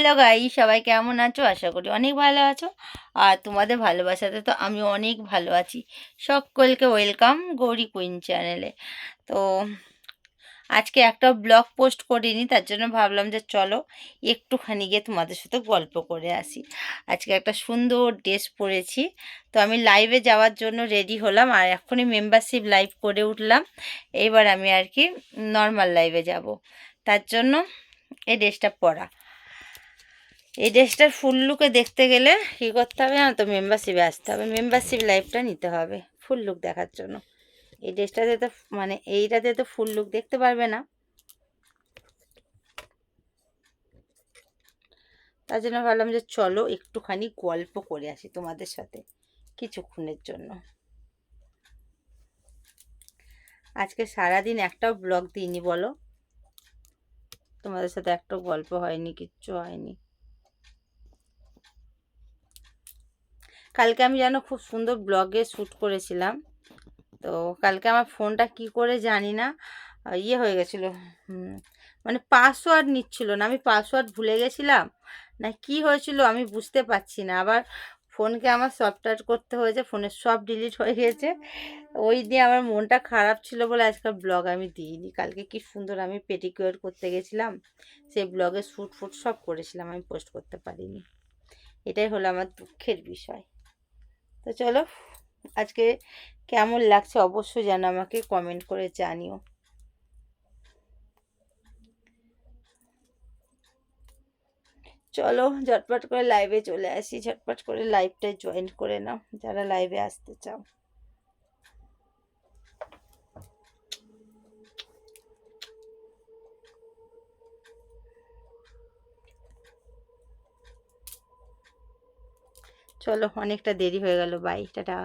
Hello guys, সবাই কেমন আছো? আশা করি অনেক ভালো আছো। আর তোমাদের ভালোবাসাতে তো আমি অনেক ভালো আছি। সকলকে ওয়েলকাম গৌরী কুইন চ্যানেলে। তো আজকে একটা ব্লগ পোস্ট করিনি, তার জন্য ভাবলাম যে চলো একটুখানি গিয়ে তোমাদের সাথে গল্প করে আসি। আজকে একটা সুন্দর ড্রেস পরেছি, তো আমি লাইভে যাওয়ার জন্য রেডি হলাম। আর এখনই মেম্বারশিপ লাইভ করে উঠলাম। এইবার আমি আর কি নর্মাল লাইভে যাব, তার জন্য এই ড্রেসটা পরা। এই ড্রেসটার ফুল লুকে দেখতে গেলে কী করতে হবে না, তো মেম্বারশিপে আসতে হবে, মেম্বারশিপ লাইভটা নিতে হবে ফুল লুক দেখার জন্য। এই ড্রেসটাতে তো মানে এইটাতে তো ফুল লুক দেখতে পারবে না, তার জন্য ভাবলাম যে চলো একটুখানি গল্প করে আসি তোমাদের সাথে কিছুক্ষণের জন্য। আজকে সারাদিন একটাও ব্লগ দিইনি, বলো তোমাদের সাথে একটা গল্প হয়নি, কিচ্ছু হয়নি। কালকে আমি জানো খুব সুন্দর ব্লগে শ্যুট করেছিলাম। তো কালকে আমার ফোনটা কি করে জানি না ইয়ে হয়ে গেছিলো, মানে পাসওয়ার্ড নিচ্ছিল না। আমি পাসওয়ার্ড ভুলে গেছিলাম না কি হয়েছিল আমি বুঝতে পারছি না। আবার ফোনকে আমার সফটওয়্যার করতে হয়েছে, ফোনের সব ডিলিট হয়ে গেছে। ওই দিয়ে আমার মনটা খারাপ ছিল বলে আজকাল ব্লগ আমি দিইনি। কালকে কি সুন্দর আমি পেটিকিওর করতে গেছিলাম, সেই ব্লগে শ্যুট ফুট সব করেছিলাম, আমি পোস্ট করতে পারিনি। এটাই হলো আমার দুঃখের বিষয়। তো চলো, আজকে কেমন লাগছে অবশ্যই যেন আমাকে কমেন্ট করে জানিও। চলো ঝটপট করে লাইভে চলে আসি, ঝটপট করে লাইভটায় জয়েন করে নাও যারা লাইভে আসতে চাও। চলো, অনেকটা দেরি হয়ে গেল, বাই, টাটা।